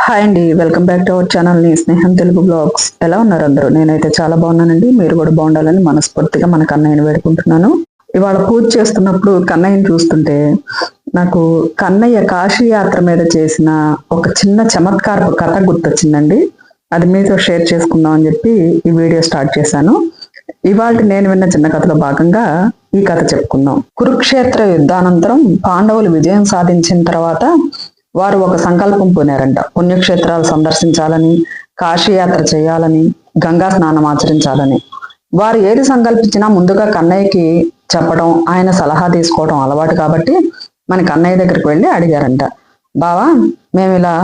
Hi అండి, welcome back to our channel ని స్నేహం తెలుగు బ్లాగ్స్. ఎలా ఉన్నారు అందరూ? నేనైతే చాలా బాగున్నానండి. మీరు కూడా బాగుండాలని మనస్ఫూర్తిగా మన కన్నయ్యని వేడుకుంటున్నాను. ఇవాళ పూజ చేస్తున్నప్పుడు కన్నయ్యని చూస్తుంటే నాకు కన్నయ్య కాశీ యాత్ర మీద చేసిన ఒక చిన్న చమత్కారపు కథ గుర్తొచ్చిందండి. అది మీతో షేర్ చేసుకుందాం అని చెప్పి ఈ వీడియో స్టార్ట్ చేశాను. ఇవాళ నేను విన్న చిన్న కథలో భాగంగా ఈ కథ చెప్పుకుందాం. కురుక్షేత్ర యుద్ధానంతరం పాండవులు విజయం సాధించిన తర్వాత వారు ఒక సంకల్పం పూనారంట. పుణ్యక్షేత్రాలు సందర్శించాలని, కాశీయాత్ర చేయాలని, గంగా స్నానం ఆచరించాలని. వారు ఏది సంకల్పించినా ముందుగా కన్నయ్యకి చెప్పడం, ఆయన సలహా తీసుకోవడం అలవాటు కాబట్టి మన కన్నయ్య దగ్గరికి వెళ్ళి అడిగారంట. బావా, మేము ఇలా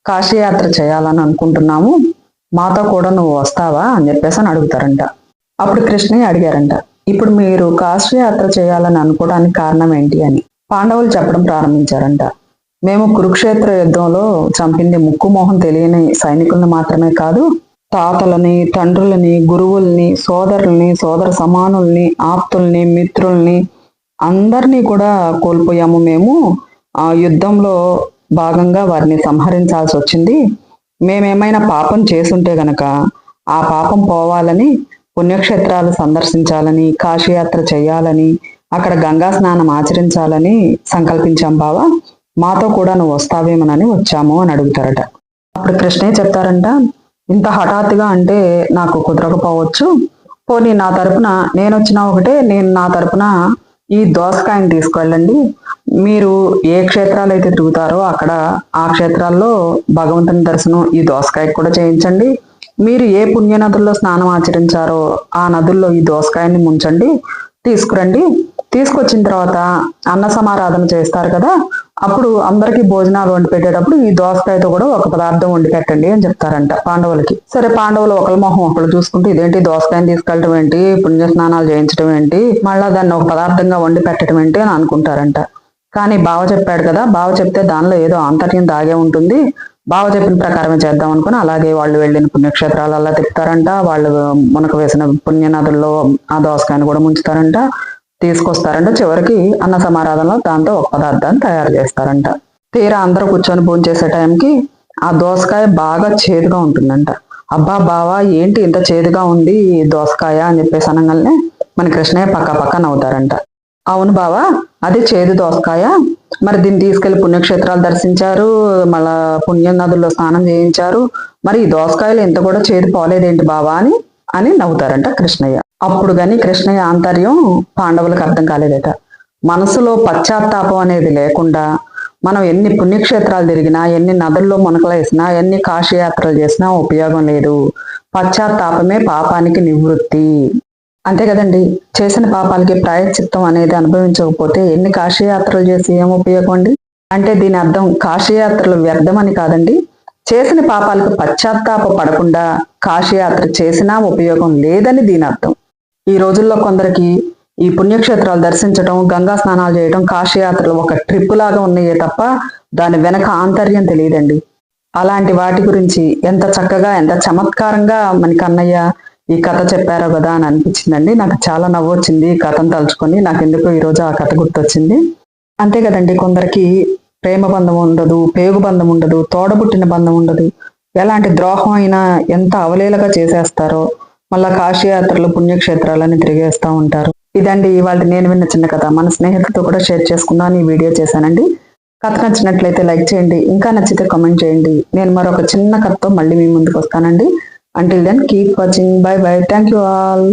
కాశీయాత్ర చేయాలని అనుకుంటున్నాము, మాతో కూడా నువ్వు వస్తావా అని చెప్పేసి అని అడుగుతారంట. అప్పుడు కృష్ణయ్య అడిగారంట, ఇప్పుడు మీరు కాశీయాత్ర చేయాలని అనుకోవడానికి కారణం ఏంటి అని. పాండవులు చెప్పడం ప్రారంభించారంట. మేము కురుక్షేత్ర యుద్ధంలో చంపింది ముక్కు మోహం తెలియని సైనికులను మాత్రమే కాదు, తాతలని, తండ్రులని, గురువుల్ని, సోదరుల్ని, సోదర సమానుల్ని, ఆప్తుల్ని, మిత్రుల్ని అందరినీ కూడా కోల్పోయాము. మేము ఆ యుద్ధంలో భాగంగా వారిని సంహరించాల్సి వచ్చింది. మేమేమైనా పాపం చేసుంటే గనక ఆ పాపం పోవాలని పుణ్యక్షేత్రాలు సందర్శించాలని, కాశీయాత్ర చేయాలని, అక్కడ గంగా స్నానం ఆచరించాలని సంకల్పించాం బావా, మాతో కూడా నువ్వు వస్తావేమోనని వచ్చాము అని అడుగుతారట. అప్పుడు కృష్ణయ్య చెప్తారంట, ఇంత హఠాత్తుగా అంటే నాకు కుదరకపోవచ్చు, పోనీ నా తరపున నేను వచ్చినా ఒకటే, నేను నా తరపున ఈ దోసకాయని తీసుకువెళ్ళండి. మీరు ఏ క్షేత్రాలు అయితే తిరుగుతారో అక్కడ ఆ క్షేత్రాల్లో భగవంతుని దర్శనం ఈ దోసకాయకి కూడా చేయించండి. మీరు ఏ పుణ్య నదుల్లో స్నానం ఆచరించారో ఆ నదుల్లో ఈ దోసకాయని ముంచండి, తీసుకురండి. తీసుకొచ్చిన తర్వాత అన్న సమారాధన చేస్తారు కదా, అప్పుడు అందరికి భోజనాలు వండి పెట్టేటప్పుడు ఈ దోసకాయతో కూడా ఒక పదార్థం వండి పెట్టండి అని చెప్తారంట పాండవులకి. సరే, పాండవులు ఒకరి మొహం ఒకళ్ళు చూసుకుంటూ ఇదేంటి దోసకాయని తీసుకెళ్ళటం ఏంటి, పుణ్య స్నానాలు చేయించడం ఏంటి, మళ్ళా దాన్ని ఒక పదార్థంగా వండి పెట్టడం ఏంటి అని అనుకుంటారంట. కానీ బావ చెప్పాడు కదా, బావ చెప్తే దానిలో ఏదో ఆంతర్యం దాగే ఉంటుంది, బావ చెప్పిన ప్రకారమే చేద్దాం అనుకుని అలాగే వాళ్ళు వెళ్ళిన పుణ్యక్షేత్రాలు అలా తిప్పుతారంట. వాళ్ళు మునక వేసిన పుణ్యనదుల్లో ఆ దోసకాయని కూడా ముంచుతారంట, తీసుకొస్తారంట. చివరికి అన్న సమారాధనలో దాంతో ఒక పదార్థాన్ని తయారు చేస్తారంట. తీరా అందరూ కూర్చొని భోజనం చేసే టైంకి ఆ దోసకాయ బాగా చేదుగా ఉంటుందంట. అబ్బా బావా, ఏంటి ఇంత చేదుగా ఉంది ఈ దోసకాయ అని చెప్పేసి అనగానే మన కృష్ణయ్య పక్క నవ్వుతారంట. అవును బావా, అది చేదు దోసకాయ, మరి దీన్ని తీసుకెళ్లి పుణ్యక్షేత్రాలు దర్శించారు, మళ్ళా పుణ్య నదుల్లో స్నానం చేయించారు, మరి ఈ దోసకాయలు ఎంత కూడా చేదు పోలేదేంటి బావా అని నవ్వుతారంట కృష్ణయ్య. అప్పుడు గాని కృష్ణయ్య ఆంతర్యం పాండవులకు అర్థం కాలేదట. మనసులో పశ్చాత్తాపం అనేది లేకుండా మనం ఎన్ని పుణ్యక్షేత్రాలు తిరిగినా, ఎన్ని నదుల్లో మునకలేసినా, ఎన్ని కాశీయాత్రలు చేసినా ఉపయోగం లేదు. పశ్చాత్తాపమే పాపానికి నివృత్తి. అంతే కదండి, చేసిన పాపాలకి ప్రాయశ్చిత్తం అనేది అనుభవించకపోతే ఎన్ని కాశీయాత్రలు చేసి ఏం ఉపయోగం అండి? అంటే దీని అర్థం కాశీయాత్రలు వ్యర్థమని కాదండి, చేసిన పాపాలకు పశ్చాత్తాప పడకుండా కాశీయాత్ర చేసినా ఉపయోగం లేదని దీని అర్థం. ఈ రోజుల్లో కొందరికి ఈ పుణ్యక్షేత్రాలు దర్శించడం, గంగా స్నానాలు చేయడం, కాశీయాత్రలు ఒక ట్రిప్ లాగా ఉన్నాయే తప్ప దాని వెనక ఆంతర్యం తెలియదండి. అలాంటి వాటి గురించి ఎంత చక్కగా, ఎంత చమత్కారంగా మన కన్నయ్య ఈ కథ చెప్పారో కదా అని అనిపించిందండి. నాకు చాలా నవ్వొచ్చింది ఈ కథను తలుచుకొని. నాకు ఎందుకో ఈరోజు ఆ కథ గుర్తొచ్చింది. అంతే కదండి, కొందరికి ప్రేమ బంధం ఉండదు, పేగు బంధం ఉండదు, తోడబుట్టిన బంధం ఉండదు. ఎలాంటి ద్రోహం అయినా ఎంత అవలేలగా చేసేస్తారో మళ్ళా కాశీయాత్రలు, పుణ్యక్షేత్రాలని తిరిగేస్తూ ఉంటారు. ఇదండి ఇవాళ నేను విన్న చిన్న కథ. మన స్నేహితులతో కూడా షేర్ చేసుకుందామని ఈ వీడియో చేశానండి. కథ నచ్చినట్లయితే లైక్ చేయండి, ఇంకా నచ్చితే కామెంట్ చేయండి. నేను మరొక చిన్న కథతో మళ్ళీ మీ ముందుకు వస్తానండి. Until then, keep watching. Bye bye. Thank you all.